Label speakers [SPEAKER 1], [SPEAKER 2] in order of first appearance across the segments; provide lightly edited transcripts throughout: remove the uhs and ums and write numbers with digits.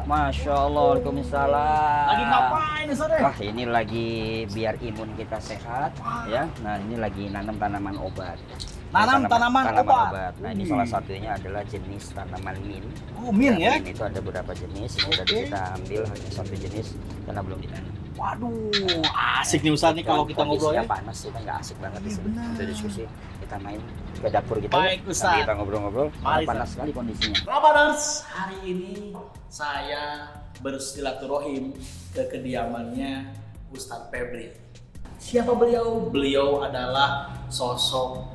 [SPEAKER 1] Masya Allah, Waalaikumsalam.
[SPEAKER 2] Lagi ngapain Ustaz?
[SPEAKER 1] Wah, ini lagi biar imun kita sehat, ya. Nah, ini lagi nanam tanaman obat.
[SPEAKER 2] Tanaman obat.
[SPEAKER 1] Nah, ini salah satunya adalah jenis tanaman mint.
[SPEAKER 2] Oh, mint ya?
[SPEAKER 1] Mint itu ada beberapa jenis. Ini tadi kita ambil hanya satu jenis karena belum ditanam.
[SPEAKER 2] Waduh, asik nih Ustaz nih kalau kita ngobrol ya.
[SPEAKER 1] Panas, kita nggak asik banget di sini.
[SPEAKER 2] Benar.
[SPEAKER 1] Untuk diskusi, kita main ke dapur kita.
[SPEAKER 2] Baik, Ustaz.
[SPEAKER 1] Nanti kita ngobrol-ngobrol.
[SPEAKER 2] Mari,
[SPEAKER 1] Panas sekali kondisinya.
[SPEAKER 2] Ramaders, hari ini saya bersilaturahim ke kediamannya Ustadz Febri. Siapa beliau? Beliau adalah sosok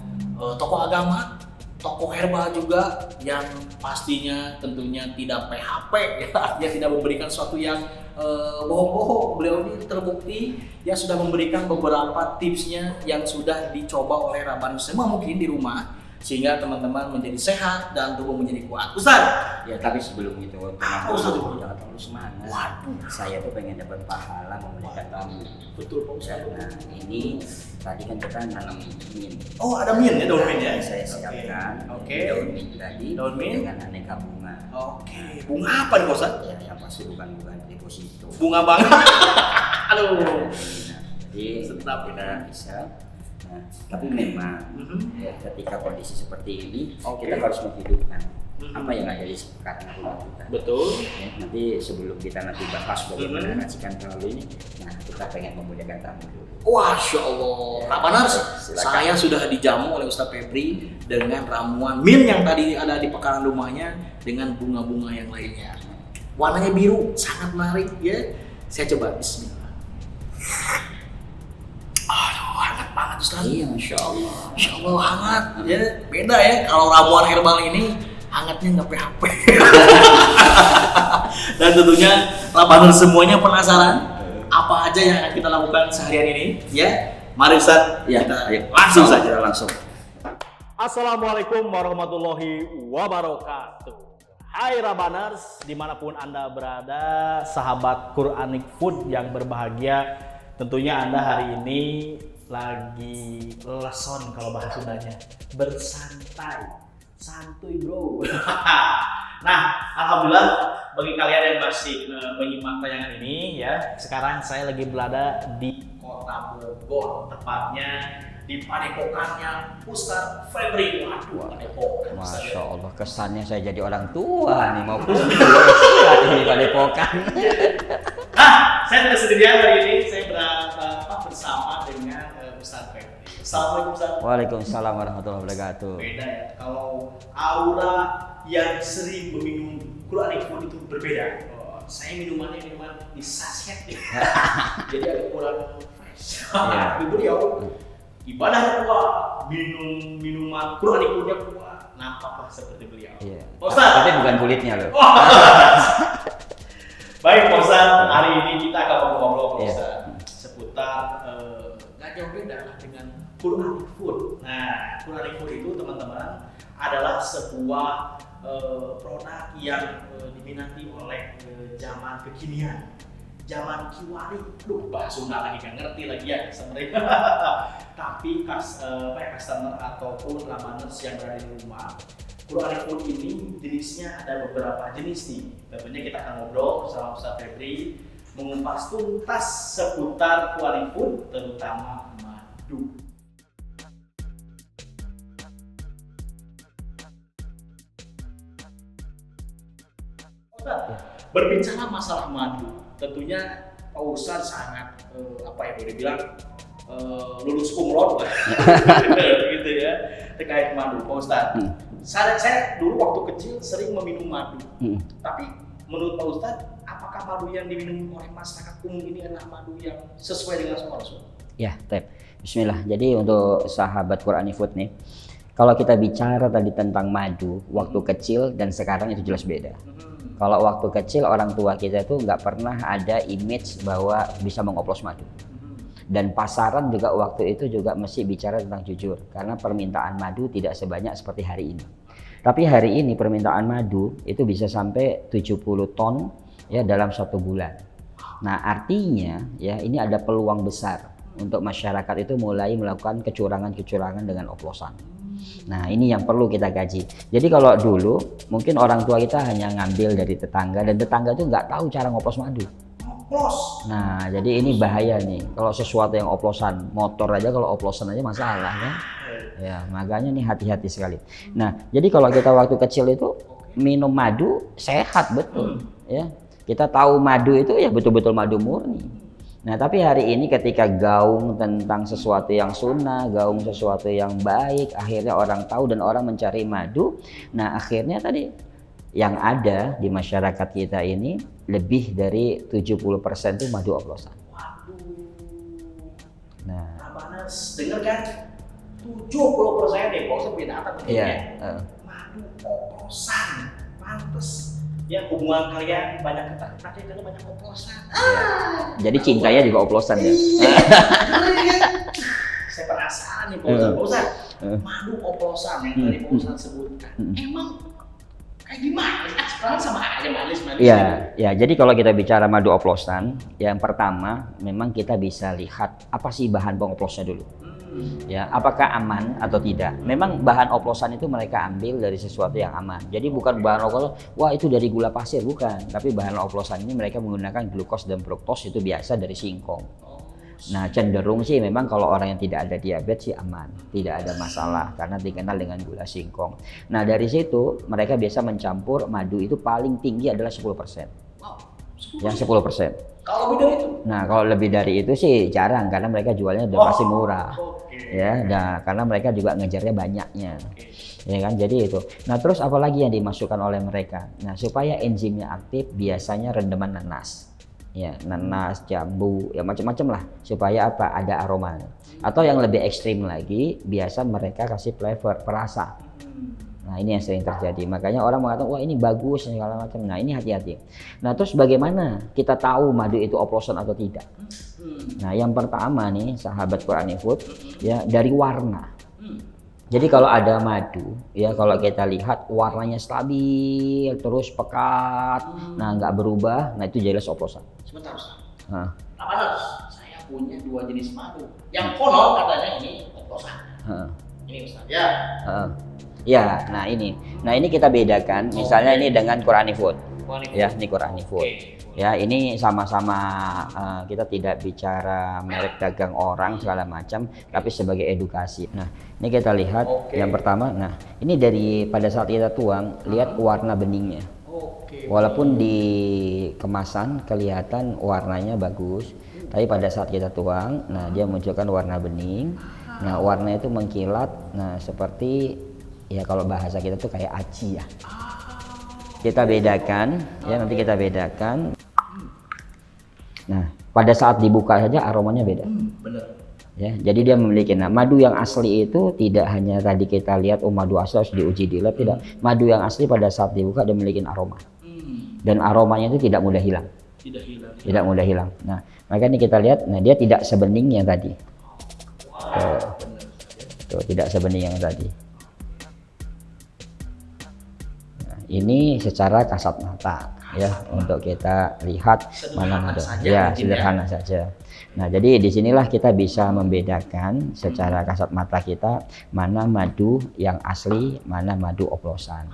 [SPEAKER 2] tokoh agama, tokoh herbal juga yang pastinya tentunya tidak PHP ya, dia tidak memberikan sesuatu yang bohong-bohong. Beliau ini terbukti yang sudah memberikan beberapa tipsnya yang sudah dicoba oleh Rabanus semua mungkin di rumah, sehingga teman-teman menjadi sehat dan tubuh menjadi kuat. Ustaz,
[SPEAKER 1] Ya, tapi sebelum itu,
[SPEAKER 2] Ustaz?
[SPEAKER 1] jangan terlalu semangat.
[SPEAKER 2] Waduh.
[SPEAKER 1] Saya tuh pengen dapat pahala memuliakan tamu.
[SPEAKER 2] Betul Pak
[SPEAKER 1] Ya,
[SPEAKER 2] Ustaz.
[SPEAKER 1] nah, ini tadi kan kita nanam mint.
[SPEAKER 2] Oh, ada mint ya, daun mint ya?
[SPEAKER 1] Saya siapkan
[SPEAKER 2] Oke.
[SPEAKER 1] daun mint tadi
[SPEAKER 2] Daun mint.
[SPEAKER 1] dengan aneka bunga.
[SPEAKER 2] Oke. Bunga apa nih Pak Ustaz?
[SPEAKER 1] Ya, yang pasti bukan deposito.
[SPEAKER 2] Bunga banget. Aduh.
[SPEAKER 1] Nah, jadi
[SPEAKER 2] Sedap.
[SPEAKER 1] kita bisa. Nah, tapi memang
[SPEAKER 2] Mhm.
[SPEAKER 1] ya, ketika kondisi seperti ini,
[SPEAKER 2] Oke.
[SPEAKER 1] kita harus menghidupkan
[SPEAKER 2] Mhm.
[SPEAKER 1] apa yang ada di sekitar rumah kita.
[SPEAKER 2] Betul.
[SPEAKER 1] Ya, nanti sebelum kita bahas bagaimana
[SPEAKER 2] Mhm.
[SPEAKER 1] racikan terlalu ini, nah kita pengen memuliakan tamu dulu.
[SPEAKER 2] Masya Allah. Rabanars,
[SPEAKER 1] Silakan.
[SPEAKER 2] saya sudah dijamu oleh Ustadz Febri dengan ramuan mint yang tadi ada di pekarangan rumahnya dengan bunga-bunga yang lainnya. Warnanya biru, sangat menarik ya. Saya coba bismillah. Aduh, hangat banget Ustaz.
[SPEAKER 1] Iya, Masya Allah.
[SPEAKER 2] Masya Allah hangat ya. Beda ya kalau ramuan herbal ini hangatnya nggak PHP. Dan tentunya Rabanars semuanya penasaran apa aja yang akan kita lakukan seharian ini ya. Mari Ustaz,
[SPEAKER 1] Ya,
[SPEAKER 2] kita
[SPEAKER 1] ayo.
[SPEAKER 2] langsung saja.
[SPEAKER 1] Kita langsung.
[SPEAKER 2] Assalamualaikum warahmatullahi wabarakatuh. Hai Rabanars, dimanapun Anda berada, sahabat Quranic Food yang berbahagia. Tentunya Anda hari ini lagi leson kalau bahasa Sundanya, bersantai, santuy bro. Nah, alhamdulillah bagi kalian yang masih menyimak tayangan ini ya, sekarang saya lagi berada di Kota Bogor, tepatnya di padepokannya Ustadz Febri. Waduh, padepokan Ustadz.
[SPEAKER 1] Masya Allah, kesannya saya jadi orang tua nih, mau lihat ini padepokan.
[SPEAKER 2] Nah, saya tidak sendirian hari ini, saya berada bersama dengan Ustadz Febri. Assalamualaikum Ustadz.
[SPEAKER 1] Waalaikumsalam warahmatullahi wabarakatuh.
[SPEAKER 2] Beda ya, kalau aura yang sering meminum Quranic Food itu berbeda. Oh, saya minuman di sachet ya. Jadi agak kurang fresh.
[SPEAKER 1] Iya.
[SPEAKER 2] Beliau ibadah kuat, minum minuman Quranic Foodnya kuat, nampaklah seperti beliau.
[SPEAKER 1] Iya.
[SPEAKER 2] Ustaz.
[SPEAKER 1] Tapi bukan kulitnya loh.
[SPEAKER 2] Baik Pak Ustadz, hari ini kita akan ngobrol Pak
[SPEAKER 1] Iya.
[SPEAKER 2] Ustadz seputar nggak jauh beda lah dengan Quranic Food. Nah, Quranic Food itu teman-teman adalah sebuah produk yang diminati oleh zaman kekinian, zaman kiwari. Duh, bahasa Sunda lagi nggak ngerti lagi ya sebenarnya. Tapi customer ataupun Rabaners yang berada di rumah, Quranic Food ini jenisnya ada beberapa jenis nih. Tentunya kita akan ngobrol bersama Ustadz Febri mengupas tuntas seputar Quranic Food, terutama madu. Berbicara masalah madu, tentunya Pak Ustadz sangat apa ya boleh bilang lulus umroh lah, gitu ya terkait madu. Pak Ustadz, saya dulu waktu kecil sering meminum madu, tapi menurut Pak Ustadz, apakah madu yang diminum oleh masyarakat umum ini adalah madu yang sesuai dengan selera Rasul?
[SPEAKER 1] Ya, Tep. Bismillah. Jadi untuk sahabat Quranic Food nih, kalau kita bicara tadi tentang madu, waktu kecil dan sekarang itu jelas beda. Kalau waktu kecil orang tua kita tuh nggak pernah ada image bahwa bisa mengoplos madu. Dan pasaran juga waktu itu juga mesti bicara tentang jujur, karena permintaan madu tidak sebanyak seperti hari ini. Tapi hari ini permintaan madu itu bisa sampai 70 ton ya dalam 1 bulan. Nah, artinya ya ini ada peluang besar untuk masyarakat itu mulai melakukan kecurangan-kecurangan dengan oplosan. Nah, ini yang perlu kita kaji. Jadi kalau dulu mungkin orang tua kita hanya ngambil dari tetangga dan tetangga itu nggak tahu cara ngoplos madu.
[SPEAKER 2] Oplos.
[SPEAKER 1] Nah, jadi ini bahaya nih. Kalau sesuatu yang oplosan, motor aja kalau oplosan aja masalah kan. Ya, makanya nih hati-hati sekali. Nah, jadi kalau kita waktu kecil itu minum madu sehat betul, ya. Kita tahu madu itu ya betul-betul madu murni. Nah, tapi hari ini ketika gaung tentang sesuatu yang sunnah, gaung sesuatu yang baik, akhirnya orang tahu dan orang mencari madu. Nah, akhirnya tadi yang ada di masyarakat kita ini lebih dari 70% itu madu oplosan.
[SPEAKER 2] Waduh.
[SPEAKER 1] Nah,
[SPEAKER 2] Abanas dengar kan? 70% deh, kok beda apa
[SPEAKER 1] iya.
[SPEAKER 2] Madu oplosan, pantes. Ya hubungan kalian banyak ketat-ketatnya karena banyak oplosan.
[SPEAKER 1] Jadi cintanya juga oplosan ya.
[SPEAKER 2] Saya penasaran nih Pak Ustaz. Madu oplosan yang tadi Pak Ustaz sebutkan. Emang kayak gimana? Sekarang sama aja manis-manis.
[SPEAKER 1] Ya, jadi kalau kita bicara madu oplosan, yang pertama memang kita bisa lihat apa sih bahan pengoplosnya dulu. Ya, apakah aman atau tidak? Memang bahan oplosan itu mereka ambil dari sesuatu yang aman. Jadi bukan bahan oplosan, wah itu dari gula pasir, bukan. Tapi bahan oplosan ini mereka menggunakan glukos dan fruktos itu biasa dari singkong. Nah, cenderung sih memang kalau orang yang tidak ada diabetes sih aman, tidak ada masalah karena dikenal dengan gula singkong. Nah, dari situ mereka biasa mencampur madu itu paling tinggi adalah 10%.
[SPEAKER 2] Wow, 10%.
[SPEAKER 1] Yang 10%.
[SPEAKER 2] Kalau lebih dari itu?
[SPEAKER 1] Nah, kalau lebih dari itu sih jarang karena mereka jualnya udah pasti murah. Ya, nah, karena mereka juga ngejarnya banyaknya. Ya kan, jadi itu. Nah, terus apalagi yang dimasukkan oleh mereka? Nah, supaya enzimnya aktif biasanya rendaman nanas. Ya, nanas, jambu, ya macam-macam lah supaya apa? Ada aromanya. Atau yang lebih ekstrim lagi, biasa mereka kasih flavor, perasa. Nah, ini yang sering terjadi. Makanya orang mengatakan, wah ini bagus segala macam. Nah, ini hati-hati. Nah, terus bagaimana kita tahu madu itu oplosan atau tidak? Nah, yang pertama nih, sahabat Qur'ani Food, ya dari warna. Jadi kalau ada madu, ya kalau kita lihat warnanya stabil, terus pekat, nah nggak berubah, nah itu jelas oplosan.
[SPEAKER 2] Sebentar, Ustaz.
[SPEAKER 1] Nah.
[SPEAKER 2] Saya punya 2 jenis madu. Yang konon katanya ini oplosan. Ini Ustaz. Ya.
[SPEAKER 1] Ya, nah ini kita bedakan. Misalnya ini dengan Qur'ani Food. Ya, ini Qur'ani Food. Ya, ini sama-sama kita tidak bicara merek dagang orang segala macam, tapi sebagai edukasi. Nah, ini kita lihat yang pertama. Nah, ini dari pada saat kita tuang, lihat warna beningnya. Walaupun di kemasan kelihatan warnanya bagus, tapi pada saat kita tuang, nah dia munculkan warna bening. Nah, warna itu mengkilat. Nah, seperti ya kalau bahasa kita tuh kayak aci ya. Kita bedakan, ya nanti kita bedakan. Nah, pada saat dibuka saja aromanya beda.
[SPEAKER 2] Bener.
[SPEAKER 1] Ya, jadi dia memiliki. Nah, madu yang asli itu tidak hanya tadi kita lihat madu asli harus diuji di lab, tidak. Madu yang asli pada saat dibuka dia memiliki aroma. Dan aromanya itu tidak mudah hilang. Tidak mudah hilang. Nah, makanya kita lihat, nah dia tidak sebening yang tadi. Tuh, tidak sebening yang tadi. Nah, ini secara kasat mata ya untuk kita lihat mana madu. Ya, sederhana saja. Nah, jadi disinilah kita bisa membedakan secara kasat mata kita mana madu yang asli, mana madu oplosan.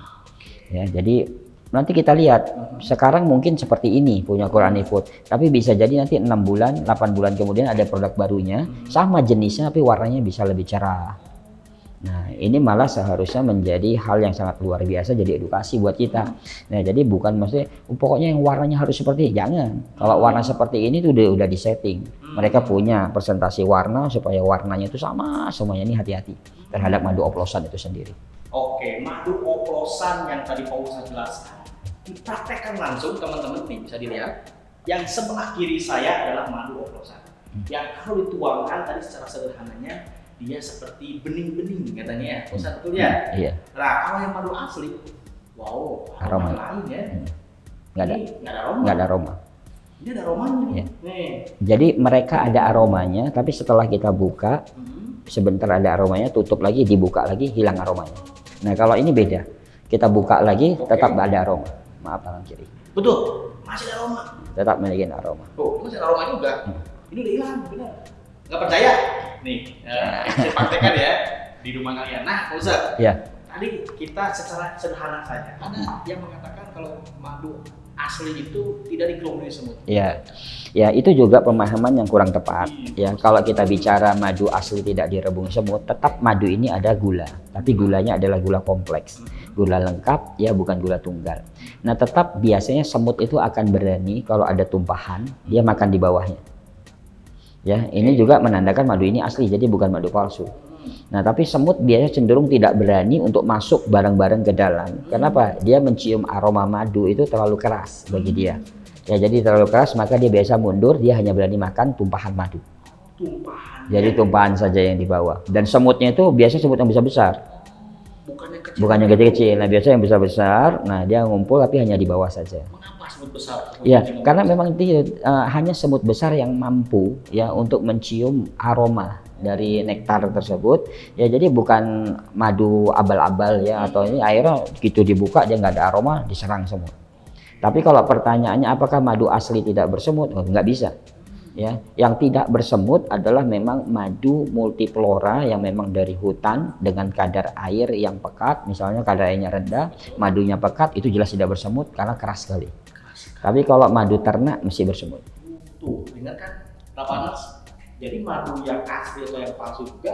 [SPEAKER 1] Ya, jadi nanti kita lihat sekarang mungkin seperti ini punya Qur'ani Food, tapi bisa jadi nanti 6 bulan, 8 bulan kemudian ada produk barunya sama jenisnya tapi warnanya bisa lebih cerah. Nah, ini malah seharusnya menjadi hal yang sangat luar biasa, jadi edukasi buat kita. Nah, jadi bukan maksudnya pokoknya yang warnanya harus seperti ini. Jangan. Kalau warna seperti ini tuh udah disetting. Mereka punya presentasi warna supaya warnanya itu sama semuanya. Ini hati-hati terhadap madu oplosan itu sendiri.
[SPEAKER 2] Oke, madu oplosan yang tadi Pak Ustaz jelaskan. Dipraktekkan langsung teman-teman nih bisa dilihat. Yang sebelah kiri saya adalah madu oplosan. Yang kalau dituangkan tadi secara sederhananya dia seperti bening-bening katanya ya, Ustaz, betul ya?
[SPEAKER 1] Iya.
[SPEAKER 2] Nah, kalau yang madu asli, wow, aroma lain ya.
[SPEAKER 1] Nggak ada aroma.
[SPEAKER 2] Nggak ada aroma. Ini ada aromanya.
[SPEAKER 1] Ya. Nih. Jadi mereka ada aromanya, tapi setelah kita buka, sebentar ada aromanya, tutup lagi, dibuka lagi, hilang aromanya. Nah, kalau ini beda. Kita buka lagi, tetap ada aroma. Maaf tangan kiri.
[SPEAKER 2] Betul, masih ada aroma.
[SPEAKER 1] Tetap memiliki aroma.
[SPEAKER 2] Oh, masih ada aroma juga. Ini udah hilang, benar. Nggak percaya? Nih, saya praktekkan ya. di rumah kalian. Nah, Pak Ustadz,
[SPEAKER 1] Ya.
[SPEAKER 2] tadi kita secara sederhana saja. Ada yang mengatakan kalau madu asli itu tidak dikelumui semut.
[SPEAKER 1] Ya, ya itu juga pemahaman yang kurang tepat. Ya, kalau kita bicara madu asli tidak direbung semut, tetap madu ini ada gula, tapi gulanya adalah gula kompleks, gula lengkap, ya bukan gula tunggal. Nah, tetap biasanya semut itu akan berani kalau ada tumpahan, dia makan di bawahnya. Ya, ini juga menandakan madu ini asli, jadi bukan madu palsu. Nah, tapi semut biasanya cenderung tidak berani untuk masuk bareng-bareng ke dalam. Kenapa? Dia mencium aroma madu itu terlalu keras bagi dia. Ya, jadi terlalu keras, maka dia biasa mundur, dia hanya berani makan tumpahan madu.
[SPEAKER 2] Tumpahan.
[SPEAKER 1] Jadi tumpahan saja yang dibawa. Dan semutnya itu biasanya semut yang besar-besar. Bukan yang kecil-kecil. Nah, biasanya yang besar-besar, nah dia ngumpul tapi hanya di bawah saja.
[SPEAKER 2] Mengapa semut besar?
[SPEAKER 1] Ya, karena memang hanya semut besar yang mampu ya untuk mencium aroma dari nektar tersebut. Ya, jadi bukan madu abal-abal ya, atau ini airnya gitu dibuka dia nggak ada aroma, diserang semut. Tapi kalau pertanyaannya apakah madu asli tidak bersemut? Oh, nggak bisa. Ya, yang tidak bersemut adalah memang madu multiflora yang memang dari hutan dengan kadar air yang pekat, misalnya kadar airnya rendah, madunya pekat, itu jelas tidak bersemut karena keras sekali. Tapi kalau madu ternak mesti bersemut.
[SPEAKER 2] Tuh, dengar kan, Rapanas? Jadi madu yang asli atau yang palsu juga,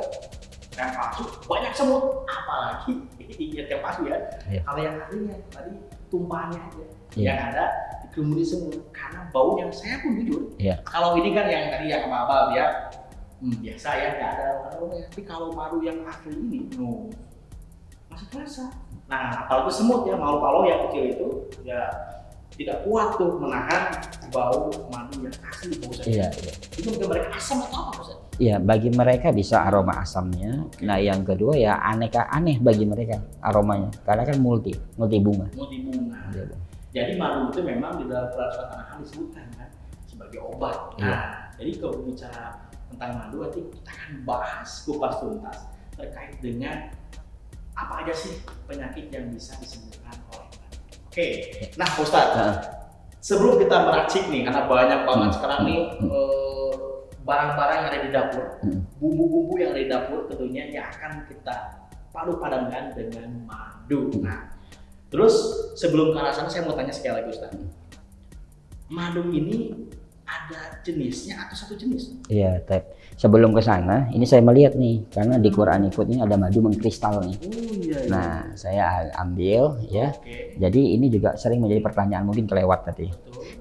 [SPEAKER 2] yang palsu banyak semut, apalagi yang palsu ya. Kalau yang aslinya tadi tumpahannya aja, yang ada dikelumuri semut karena baunya. Saya pun jujur, kalau ini kan yang tadi yang abal ya, biasa ya, nggak ada aromanya. Tapi kalau madu yang asli ini, masih terasa. Nah, apalagi semut ya, kalau yang kecil itu ya tidak kuat tuh menahan bau madu yang asli, bau saja. Itu mungkin mereka asam atau apa, Ustaz? Iya, bagi mereka bisa aroma asamnya. Nah, yang kedua ya aneh bagi mereka aromanya, karena kan multi bunga. Jadi madu itu memang di dalam peraturan tanahan disebutkan kan sebagai obat. Nah, jadi kalau bicara tentang madu, nanti kita akan bahas kupas tuntas terkait dengan apa aja sih penyakit yang bisa disembuhkan oleh madu. Oke, nah Ustaz, sebelum kita meracik nih, karena banyak banget sekarang nih barang-barang yang ada di dapur, bumbu-bumbu yang ada di dapur tentunya yang akan kita padu-padankan dengan madu. Nah, terus sebelum ke arah sana saya mau tanya sekali lagi Ustaz, madu ini ada jenisnya atau satu jenis? Iya, sebelum ke sana, ini saya melihat nih, karena di Qur'ani Food ini ada madu mengkristal nih. Nah, saya ambil ya. Jadi ini juga sering menjadi pertanyaan, mungkin kelewat tadi.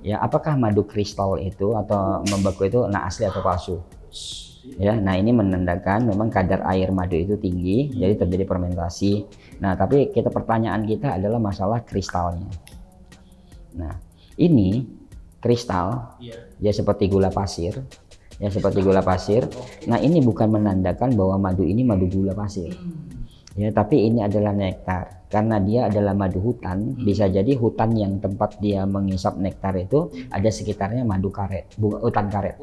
[SPEAKER 2] Ya, apakah madu kristal itu atau membeku itu asli atau palsu? Ya, nah ini menandakan memang kadar air madu itu tinggi, jadi terjadi fermentasi. Nah, tapi pertanyaan kita adalah masalah kristalnya. Nah, ini kristal ya seperti gula pasir. Nah, ini bukan menandakan bahwa madu ini madu gula pasir. Ya, tapi ini adalah nektar. Karena dia adalah madu hutan, bisa jadi hutan yang tempat dia mengisap nektar itu ada sekitarnya madu karet, hutan karet.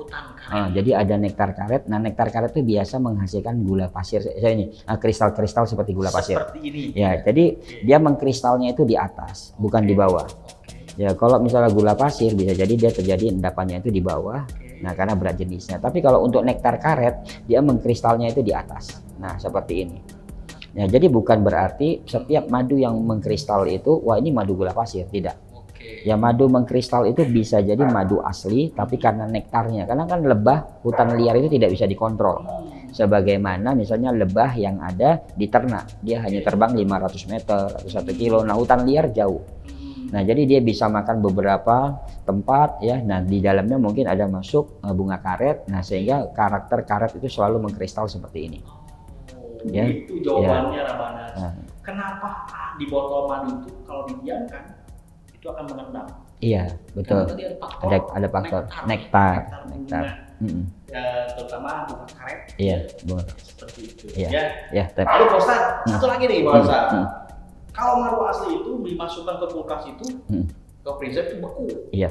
[SPEAKER 2] Jadi ada nektar karet. Nah, nektar karet itu biasa menghasilkan gula pasir. Kristal-kristal seperti gula pasir. Seperti ini. Ya, jadi dia mengkristalnya itu di atas, bukan di bawah. Ya, kalau misalnya gula pasir bisa jadi dia terjadi endapannya itu di bawah. Nah, karena berat jenisnya. Tapi kalau untuk nektar karet, dia mengkristalnya itu di atas. Nah, seperti ini. Ya, jadi bukan berarti setiap madu yang mengkristal itu, wah ini madu gula pasir, tidak. Ya, madu mengkristal itu bisa jadi madu asli, tapi karena nektarnya, karena kan lebah hutan liar itu tidak bisa dikontrol. Sebagaimana misalnya lebah yang ada di ternak, dia hanya terbang 500 meter atau 1 kilo. Nah, hutan liar jauh. Nah, jadi dia bisa makan beberapa tempat ya. Nah, di dalamnya mungkin ada masuk bunga karet. Nah, sehingga karakter karet itu selalu mengkristal seperti ini. Ya, itu jawabannya Rabanas. Kenapa di botol madu itu kalau didiamkan itu akan mengendap? Iya, betul. Ada faktor nektar. Ya, terutama bunga karet. Iya, bunga. Seperti itu. Ya. Lalu Pak Ustaz, satu lagi nih Pak Ustaz. Kalau madu asli itu dimasukkan ke kulkas itu, ke freezer itu beku. Iya.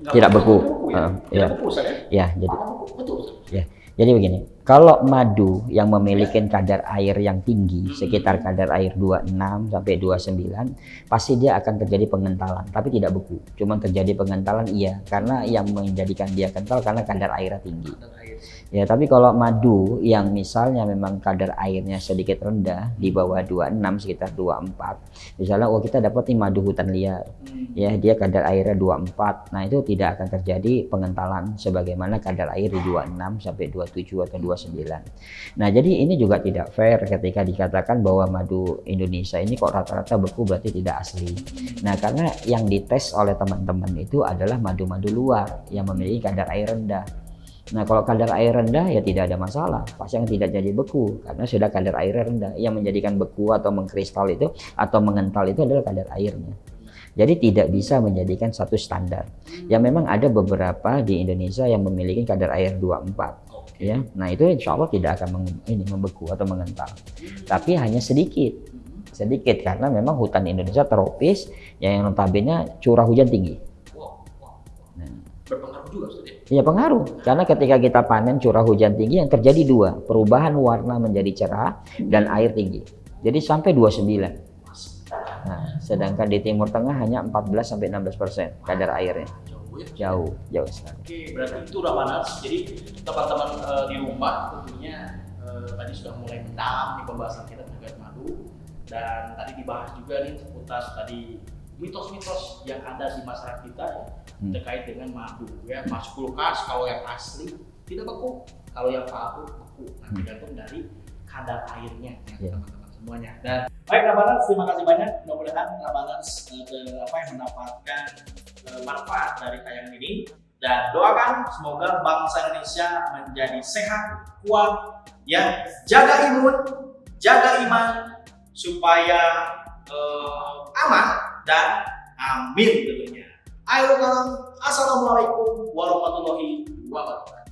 [SPEAKER 2] Tidak beku. Tidak beku, Ustaz ya? Iya, jadi. Betul. Ya. Jadi begini,
[SPEAKER 1] Kalau madu yang memiliki kadar air yang tinggi, sekitar kadar air 26 sampai 29, pasti dia akan terjadi pengentalan, tapi tidak beku. Cuma terjadi pengentalan iya, karena yang menjadikan dia kental karena kadar airnya tinggi. Ya, tapi kalau madu yang misalnya memang kadar airnya sedikit rendah, di bawah 26 sekitar 24. Misalnya kita dapat nih madu hutan liar. Ya, dia kadar airnya 24. Nah, itu tidak akan terjadi pengentalan sebagaimana kadar air di 26 sampai 27 atau 29. Nah, jadi ini juga tidak fair ketika dikatakan bahwa madu Indonesia ini kok rata-rata beku berarti tidak asli. Nah, karena yang dites oleh teman-teman itu adalah madu-madu luar yang memiliki kadar air rendah. Nah, kalau kadar air rendah ya tidak ada masalah, pasti yang tidak jadi beku karena sudah kadar air rendah. Yang menjadikan beku atau mengkristal itu atau mengental itu adalah kadar airnya. Jadi tidak bisa menjadikan satu standar. Ya memang ada beberapa di Indonesia yang memiliki kadar air 24. Ya, nah itu insya Allah tidak akan membeku atau mengental. Tapi hanya sedikit karena memang hutan Indonesia tropis yang notabene curah hujan tinggi.
[SPEAKER 2] Berpengaruh juga Ustaz ya?
[SPEAKER 1] Iya pengaruh, karena ketika kita panen curah hujan tinggi yang terjadi dua, perubahan warna menjadi cerah dan air tinggi. Jadi sampai 29. Nah, sedangkan di Timur Tengah hanya 14-16% kadar airnya. Jauh sekali.
[SPEAKER 2] Oke, berarti itu Ramadan. Jadi teman-teman di rumah tentunya tadi sudah mulai mendalam di pembahasan kita terkait madu, dan tadi dibahas juga nih seputar tadi mitos-mitos yang ada di masyarakat kita terkait dengan madu ya. Mas kulkas kalau yang asli tidak beku, kalau yang palsu beku. Nah, tergantung dari kadar airnya ya teman-teman semuanya. Dan baik Rabanan, terima kasih banyak. Mudah-mudahan Rabanan yang mendapatkan manfaat dari tayangan ini, dan doakan semoga bangsa Indonesia menjadi sehat, kuat, ya, jaga imun, jaga iman supaya aman dan amin tentunya. Ayo kawan, assalamualaikum warahmatullahi wabarakatuh.